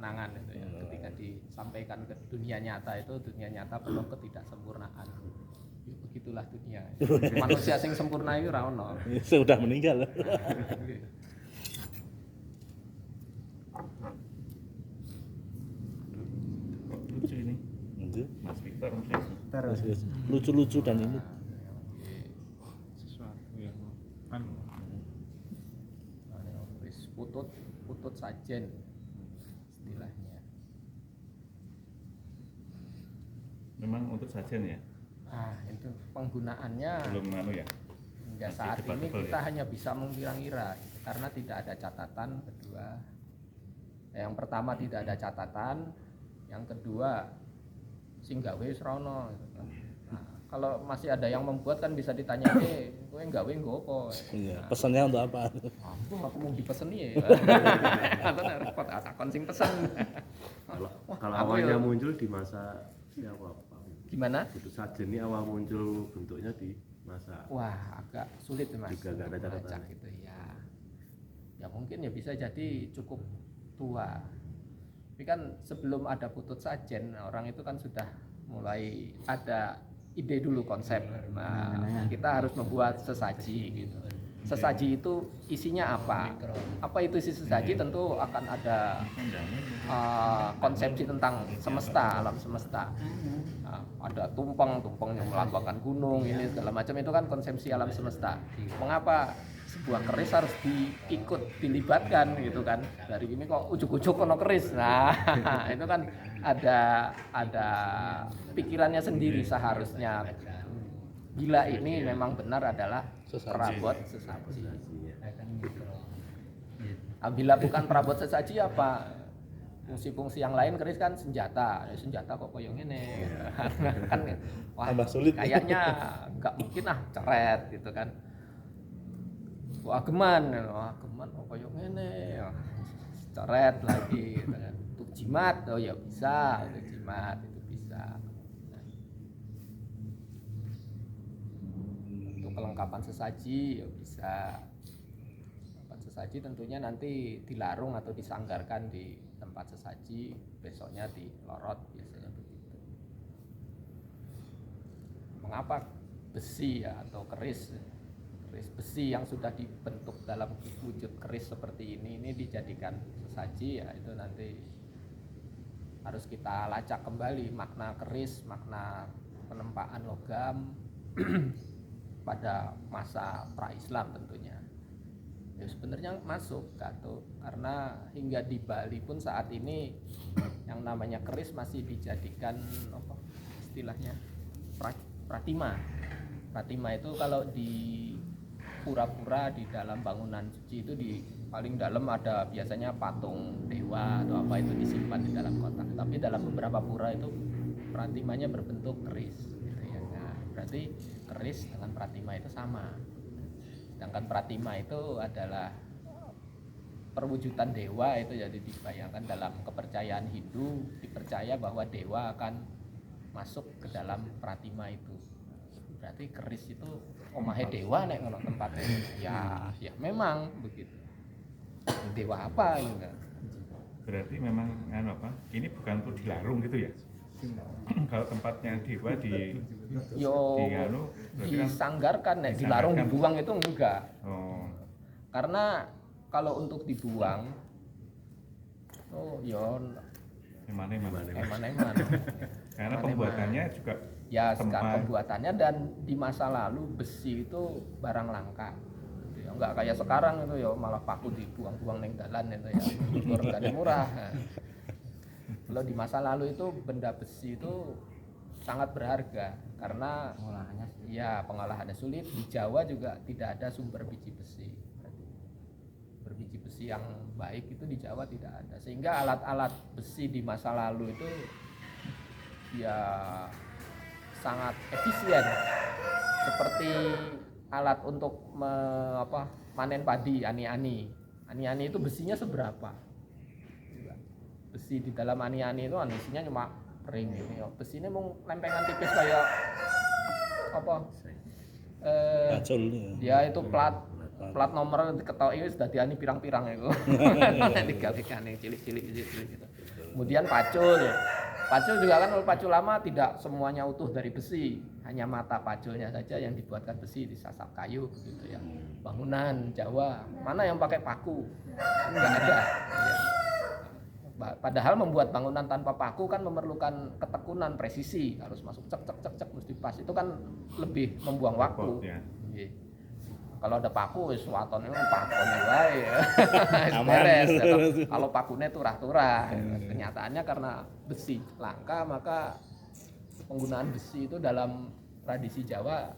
kenangan itu ya. Ketika disampaikan ke dunia nyata itu, dunia nyata penuh ketidaksempurnaan. Begitulah dunia. Manusia sing sempurna itu ra ono. Sudah meninggal. Lucu ini Mas Victor mungkin Lucu-lucu dan ini sesuatu yang kan putut sajen istilahnya. memang untuk sajian ya, Itu penggunaannya belum ya. hingga Masih saat ini debatable kita ya? hanya bisa mengira-ngira karena tidak ada catatan. Kedua, yang pertama tidak ada catatan, yang kedua sing gawe wis ra ono gitu kan. Kalau masih ada yang membuat kan bisa ditanya, kowe gawe nggo apa? iya, pesannya untuk apa? Aku mau dipeseni ya. Atau repot takon sing pesen. Kalau awalnya muncul di masa siapa Pak? Gimana? Putus sajen ini awal muncul bentuknya di masa. Wah, agak sulit Mas. Juga nggak ada untuk catatan. melacak gitu ya. Ya mungkin ya bisa jadi cukup tua. Tapi kan sebelum ada putut sajen, orang itu kan sudah mulai ada ide dulu konsep. Nah, kita harus membuat sesaji gitu. Sesaji itu isinya apa? Apa itu isi sesaji? Tentu akan ada konsepsi tentang semesta, alam semesta. Ada tumpeng yang melambangkan gunung, ini segala macam, itu kan konsepsi alam semesta. Mengapa sebuah keris harus dilibatkan gitu kan? Dari ini kok ujuk-ujuk kono keris. Nah, itu kan ada pikirannya sendiri seharusnya. Bila ini memang benar adalah perabot sesaji. Bila bukan perabot sesaji apa? Fungsi-fungsi yang lain keris kan senjata kok koyo ngene. Kan wah, Tambah sulit. kayaknya nggak mungkin ceret gitu kan. Wah geman kok koyo ngene. Coret lagi gitu kan. Untuk jimat ya bisa, untuk jimat itu bisa. Untuk kelengkapan sesaji ya bisa. Kelengkapan sesaji tentunya nanti dilarung atau disanggarkan di tempat sesaji, besoknya dilorot, biasanya begitu. Mengapa besi ya atau keris besi yang sudah dibentuk dalam wujud keris seperti ini dijadikan sesaji, ya itu nanti harus kita lacak kembali makna keris, makna penempaan logam pada masa pra-Islam tentunya. Ya sebenarnya masuk Gatot, karena hingga di Bali pun saat ini yang namanya keris masih dijadikan apa istilahnya pratima. Pratima itu kalau di pura-pura di dalam bangunan suci itu di paling dalam ada biasanya patung dewa atau apa itu disimpan di dalam kotak. Tapi dalam beberapa pura itu pratimanya berbentuk keris gitu ya. Nah, berarti keris dengan pratima itu sama. Sedangkan pratima itu adalah perwujudan dewa, itu jadi dibayangkan dalam kepercayaan Hindu, dipercaya bahwa dewa akan masuk ke dalam pratima itu. Berarti keris itu omahe dewa nek ngono tempatnya. Ya memang begitu. Dewa apa gitu. Berarti memang ini bukan untuk dilarung gitu ya. Kalau tempatnya dewa disanggarkan, dilarung dibuang itu enggak. Karena kalau untuk dibuang eman-eman. Karena Eman-eman. pembuatannya juga ya sekarang pembuatannya, dan di masa lalu besi itu barang langka. Ya, enggak kayak sekarang itu ya malah paku dibuang-buang neng dalan itu ya. Harganya murah. Kalau di masa lalu itu benda besi itu sangat berharga karena pengolahannya sulit. Di Jawa juga tidak ada sumber biji besi. Berbiji besi yang baik itu di Jawa tidak ada. Sehingga alat-alat besi di masa lalu itu ya sangat efisien. Seperti alat untuk panen padi, ani-ani. Ani-ani itu besinya seberapa? Besi di dalam ani-ani itu isinya cuma ring ini. Besinya mau lempengan tipis kayak ya itu plat nomor diketahui sudah diani pirang-pirang itu. Tiga-tiga nih cilik-cilik gitu. Kemudian pacul. Pacul juga kan, kalau pacul lama tidak semuanya utuh dari besi, hanya mata paculnya saja yang dibuatkan besi, disasap kayu begitu ya. Bangunan Jawa mana yang pakai paku? Enggak ada. Ya. Padahal membuat bangunan tanpa paku kan memerlukan ketekunan, presisi, harus masuk cek cek cek cek mesti pas. Itu kan lebih membuang waktu. Ya. Iya. Kalau ada paku wis watone pakone wae. Aman. Beres. Ya, kalau pakunya turah-turah. Kenyataannya karena besi langka, maka penggunaan besi itu dalam tradisi Jawa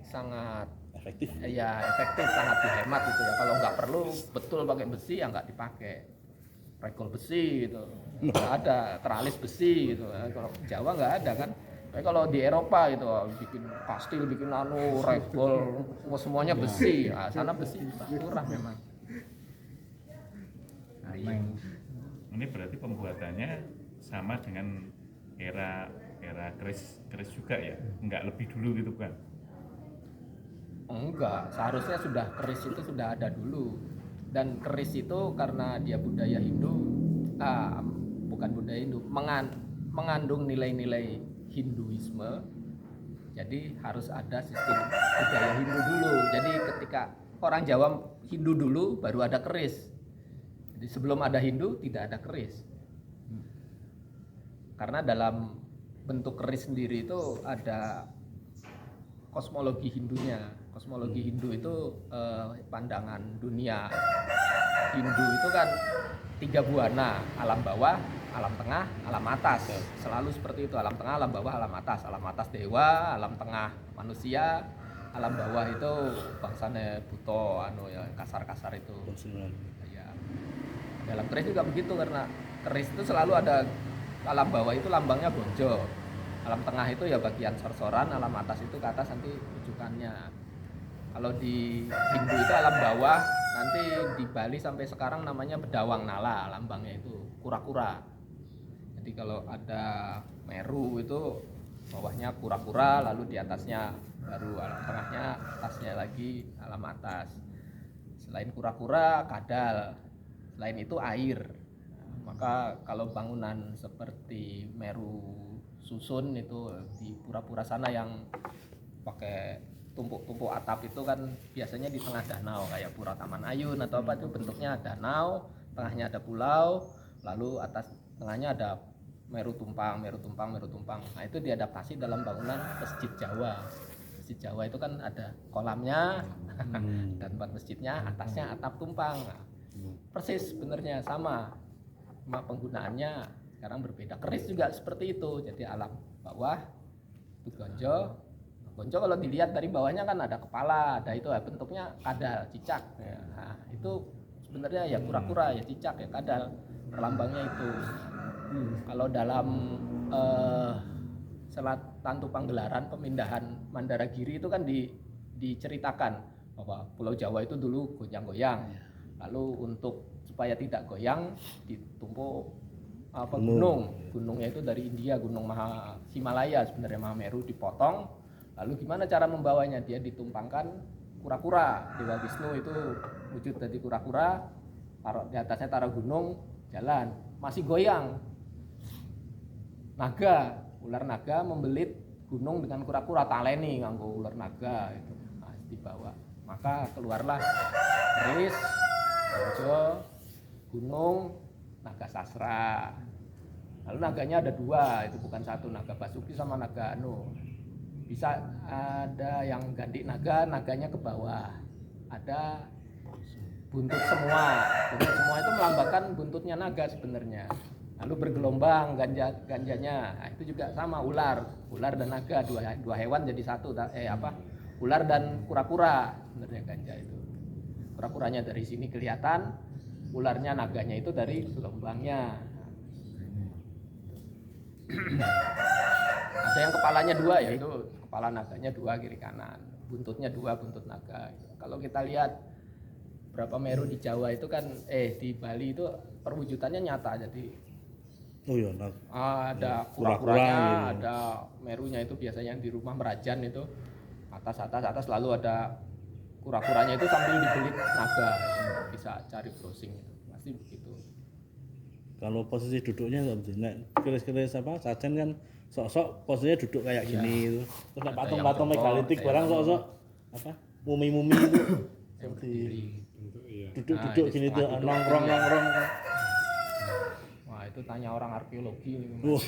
sangat Efektif. ya efektif, sangat dihemat gitu ya. Kalau nggak perlu betul pakai besi ya nggak dipakai. Regol besi gitu, nggak ada teralis besi gitu. Kalau Jawa nggak ada kan. Tapi kalau di Eropa gitu, bikin kastil, bikin regol, semuanya besi. Nah, sana besi kurang memang. Nah, iya. Ini berarti pembuatannya sama dengan era keris juga ya, nggak lebih dulu gitu kan? Enggak, seharusnya sudah keris itu sudah ada dulu. Dan keris itu karena dia budaya Hindu, bukan budaya Hindu, mengandung nilai-nilai Hinduisme. Jadi harus ada sistem budaya Hindu dulu. Jadi ketika orang Jawa Hindu dulu, baru ada keris. Jadi sebelum ada Hindu tidak ada keris. Karena dalam bentuk keris sendiri itu ada kosmologi Hindunya. Kosmologi Hindu itu pandangan dunia Hindu itu kan 3 buana, alam bawah, alam tengah, alam atas. Selalu seperti itu, alam tengah, alam bawah, alam atas. Alam atas dewa, alam tengah manusia, alam bawah itu bangsane buto ya kasar-kasar itu. Ya. Dalam keris juga begitu, karena keris itu selalu ada alam bawah itu lambangnya bonjo. Alam tengah itu ya bagian sorsoran, alam atas itu ke atas nanti rujukannya. Kalau di Hindu itu alam bawah, nanti di Bali sampai sekarang namanya Bedawang Nala, lambangnya itu kura-kura. Jadi kalau ada Meru itu bawahnya kura-kura, lalu di atasnya baru alam tengahnya, atasnya lagi alam atas. Selain kura-kura, kadal. Selain itu air. Maka kalau bangunan seperti Meru susun itu di pura-pura sana yang pakai tumpuk-tumpuk atap itu kan biasanya di tengah danau, kayak Pura Taman Ayun atau apa, itu bentuknya danau, tengahnya ada pulau, lalu atas tengahnya ada Meru Tumpang. Nah itu diadaptasi dalam bangunan Masjid Jawa. Masjid Jawa itu kan ada kolamnya dan tempat masjidnya, atasnya atap tumpang. Nah, persis sebenarnya sama, cuma penggunaannya sekarang berbeda. Keris juga seperti itu, jadi alam bawah itu gonjo. Gonjo kalau dilihat dari bawahnya kan ada kepala, ada itu bentuknya kadal, cicak. Ya. Nah, itu sebenarnya ya kura-kura, ya cicak, ya kadal. Lambangnya itu. Kalau dalam Selat Tantu Panggelaran, pemindahan Mandaragiri itu kan diceritakan bahwa Pulau Jawa itu dulu goyang-goyang. Lalu untuk supaya tidak goyang ditumpuk gunungnya itu dari India, Gunung Himalaya sebenarnya, Mahameru dipotong. Lalu gimana cara membawanya? Dia ditumpangkan kura-kura. Dewa Wisnu itu wujud dari kura-kura, taruh di atasnya taruh gunung, jalan, masih goyang. Naga, ular naga membelit gunung dengan kura-kura, taleni nganggo ular naga itu. Nah, dibawa. Maka keluarlah keris, gonjo, gunung, naga sasra. Lalu naganya ada 2, itu bukan 1, naga Basuki sama naga Anu. Bisa ada yang ganti naganya ke bawah, ada buntut semua itu melambangkan buntutnya naga sebenarnya. Lalu bergelombang ganjanya. Nah, itu juga sama, ular dan naga, dua hewan jadi satu. Ular dan kura-kura sebenarnya ganja itu. Kura-kuranya dari sini kelihatan, ularnya naganya itu dari gelombangnya. Ada yang kepalanya 2, yaitu kepala naganya 2 kiri kanan, buntutnya 2, buntut naga. Kalau kita lihat berapa Meru di Jawa itu kan, di Bali itu perwujudannya nyata. Jadi ada kura-kuranya, ada Merunya itu biasanya yang di rumah Merajan itu atas, lalu ada kura-kuranya itu sambil dibelit naga. Bisa cari browsing itu, pasti begitu. Kalau posisi duduknya nggak nek keris-keris apa sajen kan sok-sok posisinya duduk kayak gini itu. Terus nek Ada patung-patung yang jongkok, megalitik ada barang yang- sok-sok apa mumi-mumi itu yang seperti berdiri. duduk-duduk Nah, ini gini tuh setengah duduk nongkrong-nongkrong. Wah, itu tanya orang arkeologi ini, Mas. Wah.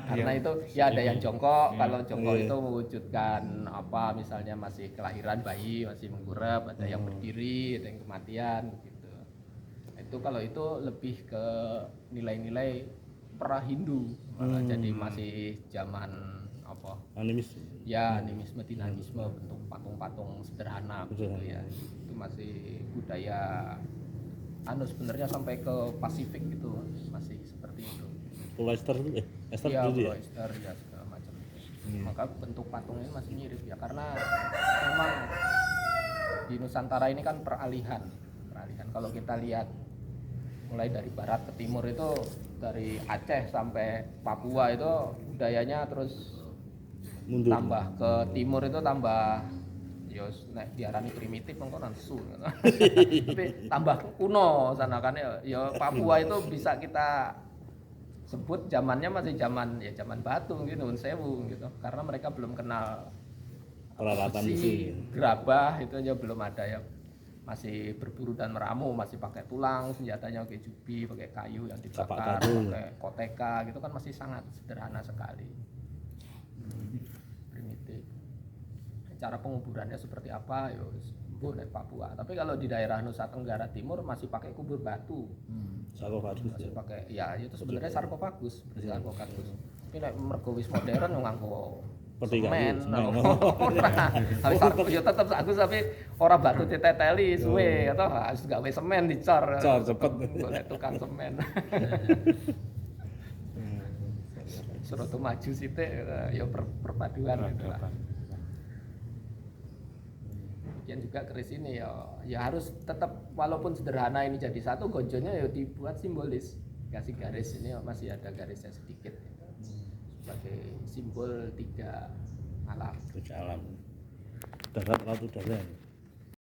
Karena itu ya ada yang jongkok, kalau jongkok Iya. itu mewujudkan apa misalnya masih kelahiran bayi, masih menggurap, ada yang berdiri, ada yang kematian gitu. Itu kalau itu lebih ke nilai-nilai pra-Hindu, malah jadi masih zaman apa Animis. ya animisme dinamisme, bentuk patung-patung sederhana gitu ya, itu masih budaya anu sebenarnya sampai ke Pasifik gitu masih seperti itu. Pulau Ester itu Ester Iya, dulu ya. Pulau Ester ya segala macam. Maka bentuk patungnya masih mirip ya karena memang di Nusantara ini kan peralihan. Kalau kita lihat mulai dari barat ke timur itu dari Aceh sampai Papua itu budayanya terus Mundur. tambah ke timur itu tambah ya nek diarani primitif mengko nesu tapi tambah kuno sana kan ya Papua itu bisa kita sebut zamannya masih zaman batu gitu Nun Sewu gitu karena mereka belum kenal Peralatan besi, besi. gerabah itu aja belum ada ya, masih berburu dan meramu, masih pakai tulang, senjatanya pakai jubi, pakai kayu yang dibakar, Kapak pakai koteka gitu kan masih sangat sederhana sekali. Primitif. Cara penguburannya seperti apa ya dari Papua. Tapi kalau di daerah Nusa Tenggara Timur masih pakai kubur batu. Sarkofagus Masih ya. pakai ya itu sebenarnya sarkofagus, seperti sarkofagus. Tapi nek mergo wis modern nganggo Peti kayu, semen. semen. Tapi sarko ya tetep bagus tapi ora batu diteteli suwe atau harus gawe semen dicor. Cor, cepet. Golek tukang semen. Suruh tuh maju sithik ya perpaduan gitu lah. Demikian juga keris ini ya harus tetap walaupun sederhana ini jadi satu gonjonya ya dibuat simbolis, kasih garis ini masih ada garisnya sedikit sebagai simbol tiga alam. Tiga alam. Darat laut udara.